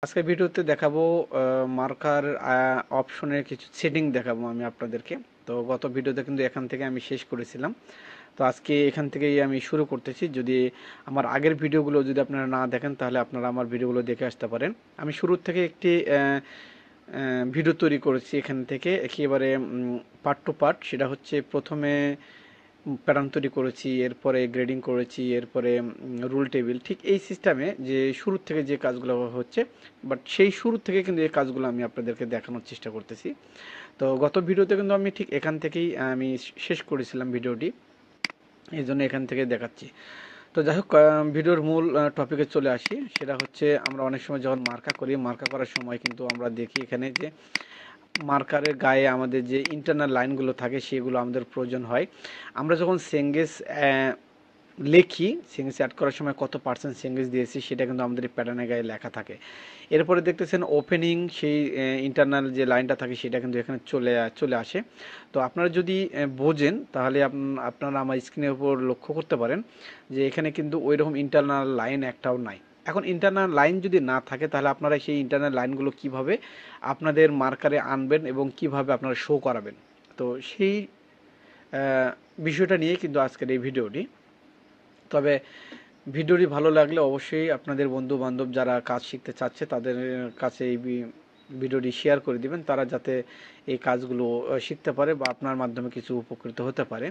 আজকের ভিডিওতে দেখাবো মার্কার অপশনের কিছু সেটিং দেখাবো আমি আপনাদেরকে। তো গত ভিডিওতে কিন্তু এখান থেকে আমি শেষ করেছিলাম। তো আজকে এখান থেকেই আমি শুরু করতেছি। যদি আমার আগের ভিডিওগুলো যদি আপনারা না দেখেন তাহলে আপনারা আমার ভিডিওগুলো দেখে আসতে পারেন। আমি শুরুর থেকে একটি ভিডিও তৈরি করেছি এখান থেকে একেবারে পার্ট টু পার্ট। সেটা হচ্ছে প্রথমে প্যাটার্ন তৈরি করেছি, এরপরে গ্রেডিং করেছি, এরপরে রুল টেবিল, ঠিক এই সিস্টেমে যে শুরু থেকে যে কাজগুলো হচ্ছে, বাট সেই শুরু থেকে কিন্তু এই কাজগুলো আমি আপনাদেরকে দেখানোর চেষ্টা করতেছি। তো গত ভিডিওতে কিন্তু আমি ঠিক এখান থেকেই আমি শেষ করেছিলাম ভিডিওটি, এই জন্য এখান থেকে দেখাচ্ছি। তো যাই হোক, ভিডিওর মূল টপিকে চলে আসি। সেটা হচ্ছে আমরা অনেক সময় যখন মার্কা করি, মার্কা করার সময় কিন্তু আমরা দেখি এখানে যে মার্কারের গায়ে আমাদের যে ইন্টারনাল লাইনগুলো থাকে সেগুলো আমাদের প্রয়োজন হয়। আমরা যখন সেঙ্গেস লিখি, সেঙ্গেস অ্যাড করার সময় কত পার্সেন্ট সেঙ্গেস দিয়েছি সেটা কিন্তু আমাদের এই প্যাটার্নের গায়ে লেখা থাকে। এরপরে দেখতেছেন ওপেনিং, সেই ইন্টারনাল যে লাইনটা থাকে সেটা কিন্তু এখানে চলে আসে। তো আপনারা যদি বোঝেন তাহলে আপনারা আমার স্ক্রিনের উপর লক্ষ্য করতে পারেন যে এখানে কিন্তু ওই রকম ইন্টারনাল লাইন একটাও নাই। এখন ইন্টারনাল লাইন যদি না থাকে তাহলে আপনারা সেই ইন্টারনাল লাইনগুলো কিভাবে আপনাদের মার্কারে আনবেন এবং কিভাবে আপনারা শো করাবেন, তো সেই বিষয়টা নিয়ে কিন্তু আজকের এই ভিডিওটি। তবে ভিডিওটি ভালো লাগলে অবশ্যই আপনাদের বন্ধু বান্ধব যারা কাজ শিখতে চাচ্ছে তাদের কাছে এই ভিডিওটি শেয়ার করে দিবেন, তারা যাতে এই কাজগুলো শিখতে পারে বা আপনার মাধ্যমে কিছু উপকৃত হতে পারে।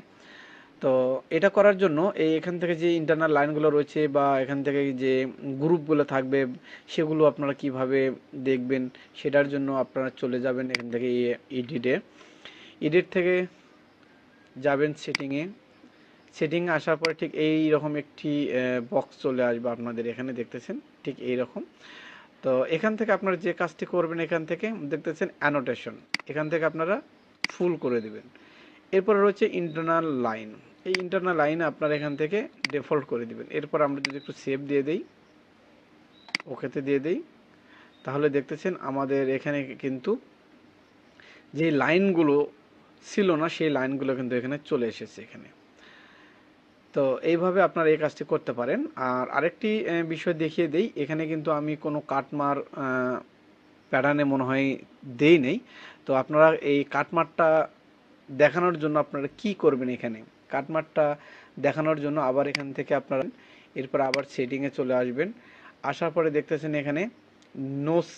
তো এটা করার জন্য এখান থেকে যে ইন্টারনাল লাইনগুলো রয়েছে বা এখান থেকে যে গ্রুপগুলো থাকবে সেগুলো আপনারা কিভাবে দেখবেন, সেটার জন্য আপনারা চলে যাবেন এখান থেকে এডিট থেকে যাবেন সেটিংয়ে। সেটিংয়ে আসার পরে ঠিক এই রকম একটি বক্স চলে আসবে আপনাদের এখানে, দেখতেছেন ঠিক এই রকম। তো এখান থেকে আপনারা যে কাজটি করবেন, এখান থেকে দেখতেছেন অ্যানোটেশন, এখান থেকে আপনারা ফুল করে দিবেন। এরপরে রয়েছে ইন্টারনাল লাইন, এই ইন্টারনাল লাইন আপনারা এখান থেকে ডিফল্ট করে দিবেন। এরপর আমরা যদি একটু সেভ দিয়ে দেই, ওকেতে দিয়ে দেই, তাহলে দেখতেছেন আমাদের এখানে কিন্তু যে লাইনগুলো ছিল না সেই লাইনগুলো কিন্তু এখানে চলে এসেছে এখানে। তো এইভাবে আপনারা এই কাজটি করতে পারেন। আর আরেকটি বিষয় দেখিয়ে দেই, এখানে কিন্তু আমি কোনো কাটমার প্যাটার্নে মনে হয় দেই নেই। তো আপনারা এই কাটমারটা দেখানোর জন্য আপনারা কি করবেন, এখানে কাটমারটা দেখানোর জন্য আবার এখান থেকে আপনারা এরপর আবার সেটিংয়ে চলে আসবেন। আসার পরে দেখতেছেন এখানে নোস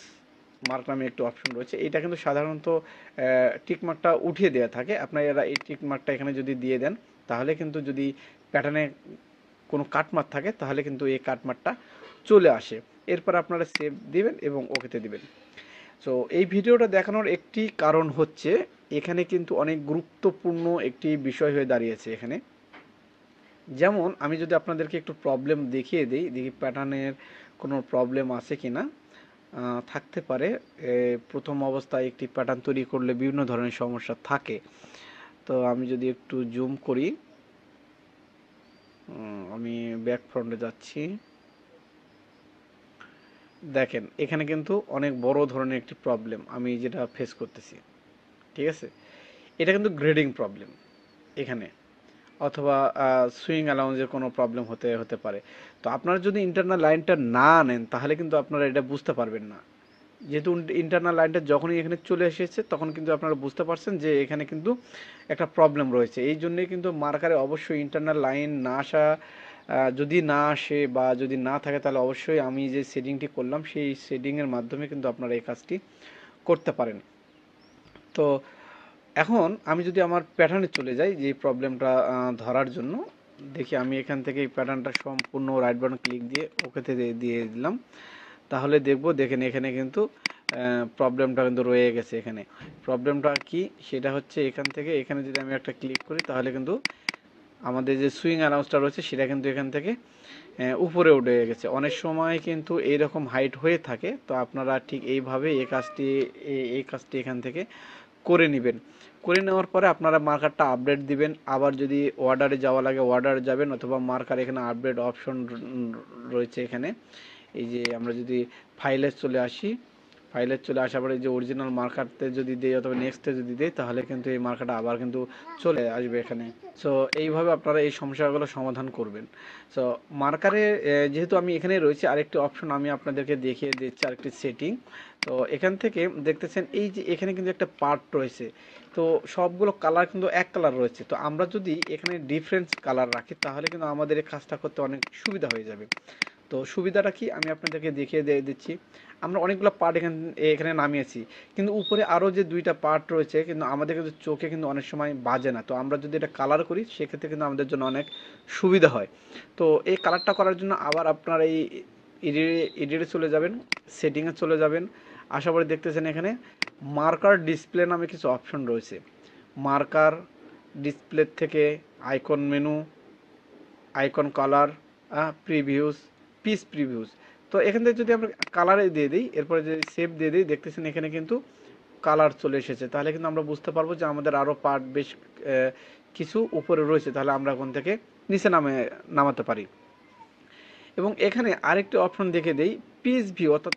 মার্ক নামে একটি অপশন রয়েছে। এটা কিন্তু সাধারণত টিকমার্কটা উঠিয়ে দেওয়া থাকে, আপনারা এই টিকমার্কটা এখানে যদি দিয়ে দেন তাহলে কিন্তু যদি প্যাটার্নে কোনো কাটমার্ক থাকে তাহলে কিন্তু এই কাটমার্কটা চলে আসে। এরপর আপনারা সেভ দিবেন এবং ওকেতে দিবেন। সো এই ভিডিওটা দেখানোর একটি কারণ হচ্ছে এখানে কিন্তু অনেক গুরুত্বপূর্ণ একটি বিষয় হয়ে দাঁড়িয়েছে এখানে। যেমন আমি যদি আপনাদেরকে একটু প্রবলেম দেখিয়ে দিই, দেখি প্যাটার্নের কোনো প্রবলেম আছে কি না। থাকতে পারে, প্রথম অবস্থায় একটি প্যাটার্ন তৈরি করলে বিভিন্ন ধরনের সমস্যা থাকে। তো আমি যদি একটু জুম করি, আমি ব্যাক ফ্রন্টে যাচ্ছি, দেখেন এখানে কিন্তু অনেক বড় ধরনের একটি প্রবলেম আমি যেটা ফেস করতেছি, ঠিক আছে। এটা কিন্তু গ্রেডিং প্রবলেম এখানে, অথবা সুইং অ্যালাউন্সের কোনো প্রবলেম হতে পারে। তো আপনারা যদি ইন্টারনাল লাইনটা না নেন তাহলে কিন্তু আপনারা এটা বুঝতে পারবেন না। যেহেতু ইন্টারনাল লাইনটা যখনই এখানে চলে এসেছে তখন কিন্তু আপনারা বুঝতে পারছেন যে এখানে কিন্তু একটা প্রবলেম রয়েছে। এই জন্যই কিন্তু মার্কারে অবশ্যই ইন্টারনাল লাইন না আসা, যদি না আসে বা যদি না থাকে তাহলে অবশ্যই আমি যে সেটিংটি করলাম সেই সেটিংয়ের মাধ্যমে কিন্তু আপনারা এই কাজটি করতে পারেন। তো এখন আমি যদি আমার প্যাটার্নে চলে যাই যে প্রবলেমটা ধরার জন্য, দেখি আমি এখান থেকে এই প্যাটার্নটা সম্পূর্ণ রাইট বাটন ক্লিক দিয়ে ওকেতে দিয়ে দিলাম, তাহলে দেখেন এখানে কিন্তু প্রবলেমটা কিন্তু রয়ে গেছে। এখানে প্রবলেমটা কি সেটা হচ্ছে এখান থেকে এখানে যদি আমি একটা ক্লিক করি তাহলে কিন্তু আমাদের যে সুইং অ্যানাউন্সটা রয়েছে সেটা কিন্তু এখান থেকে উপরে উঠে গেছে। অনেক সময় কিন্তু এইরকম হাইট হয়ে থাকে। তো আপনারা ঠিক এইভাবে এই কাজটি এখান থেকে করে নেবেন। করে নেওয়ার পরে আপনারা মার্কারটা আপডেট দিবেন। আবার যদি অর্ডারে যাওয়া লাগে অর্ডারে যাবেন, অথবা মার্কার এখানে আপডেট অপশন রয়েছে এখানে। এই যে আমরা যদি ফাইলে চলে আসি, ফাইলে চলে আসার পরে যে অরিজিনাল মার্কারতে যদি দেই অথবা নেক্সটে যদি দেই তাহলে কিন্তু এই মার্কারটা আবার কিন্তু চলে আসবে এখানে। সো এইভাবে আপনারা এই সমস্যাগুলো সমাধান করবেন। সো মার্কারে যেহেতু আমি এখানে রয়েছে, আরেকটি অপশন আমি আপনাদেরকে দেখিয়ে দিচ্ছি, আরেকটি সেটিং। তো এখান থেকে দেখতেছেন এই যে এখানে কিন্তু একটা পার্ট রয়েছে, তো সবগুলো কালার কিন্তু এক কালার রয়েছে। তো আমরা যদি এখানে ডিফারেন্স কালার রাখি তাহলে কিন্তু আমাদের এই কাজটা করতে অনেক সুবিধা হয়ে যাবে। তো সুবিধাটা কি আমি আপনাদেরকে দেখিয়ে দিচ্ছি। আমরা অনেকগুলো পার্ট এখানে নামিয়েছি, কিন্তু উপরে আরও যে দুইটা পার্ট রয়েছে কিন্তু আমাদের কিন্তু চোখে কিন্তু অনেক সময় বাজে না। তো আমরা যদি এটা কালার করি সেক্ষেত্রে কিন্তু আমাদের জন্য অনেক সুবিধা হয়। তো এই কালারটা করার জন্য আবার আপনার এই এডিটে চলে যাবেন, সেটিংয়ে চলে যাবেন। আশা করি দেখতেছেন এখানে মার্কার ডিসপ্লে নামে কিছু অপশন রয়েছে। মার্কার ডিসপ্লে থেকে icon menu, icon colour, previews, piece previews. তো এখান থেকে যদি আমরা কালারে দিয়ে দিই, এরপরে যদি সেভ দিয়ে দিই, দেখতেছেন এখানে কিন্তু কালার চলে এসেছে। তাহলে কিন্তু আমরা বুঝতে পারবো যে আমাদের আরও পার্ট বেশ কিছু উপরে রয়েছে, তাহলে আমরা ওখান থেকে নিচে নামাতে পারি। এবং এখানে আরেকটি অপশন দেখে দেই, পিস ভিউ, অর্থাৎ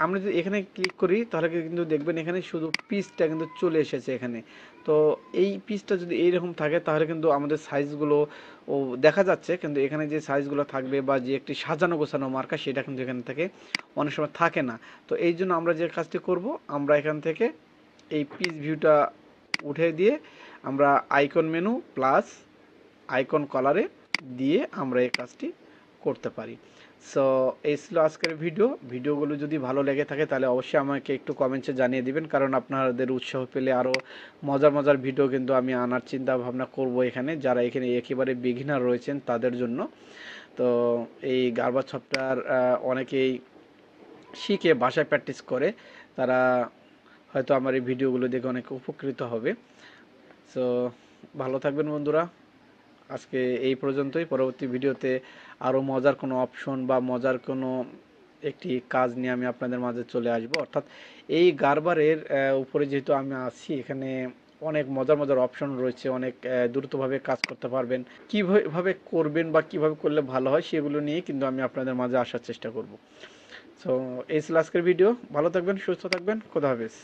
আমরা যদি এখানে ক্লিক করি তাহলে কিন্তু দেখবেন এখানে শুধু পিসটা কিন্তু চলে এসেছে এখানে। তো এই পিসটা যদি এইরকম থাকে তাহলে কিন্তু আমাদের সাইজগুলো ও দেখা যাচ্ছে, কিন্তু এখানে যে সাইজগুলো থাকবে বা যে একটি সাজানো গোছানো মার্কা সেটা কিন্তু এখান থেকে অনেক সময় থাকে না। তো এই জন্য আমরা যে কাজটি করব, আমরা এখান থেকে এই পিস ভিউটা উঠে দিয়ে আমরা আইকন মেনু প্লাস আইকন কালারে দিয়ে আমরা এই কাজটি করতে পারি। সো এই ছিল আজকের ভিডিওগুলো যদি ভালো লেগে থাকে তাহলে অবশ্যই আমাকে একটু কমেন্টসে জানিয়ে দিবেন, কারণ আপনাদের উৎসাহ পেলে আরও মজার মজার ভিডিও কিন্তু আমি আনার চিন্তা ভাবনা করব এখানে, যারা এখানে একেবারে বিগিনার রয়েছেন তাদের জন্য। তো এই গার্বাজ সফটওয়্যার অনেকেই শিখে বাসায় প্র্যাকটিস করে, তারা হয়তো আমার এই ভিডিওগুলো দেখে অনেক উপকৃত হবে। সো ভালো থাকবেন বন্ধুরা, আজকে এই পর্যন্তই। পরবর্তী ভিডিওতে আরও মজার কোনো অপশন বা মজার কোনো একটি কাজ নিয়ে আমি আপনাদের মাঝে চলে আসব। অর্থাৎ এই গারবারের উপরে যেহেতু আমি আছি, এখানে অনেক মজার মজার অপশন রয়েছে, অনেক দ্রুতভাবে কাজ করতে পারবেন। কীভাবে করবেন বা কীভাবে করলে ভালো হয় সেগুলো নিয়ে কিন্তু আমি আপনাদের মাঝে আসার চেষ্টা করব। সো এই ছিল আজকের ভিডিও। ভালো থাকবেন, সুস্থ থাকবেন, খোদা হাফেজ।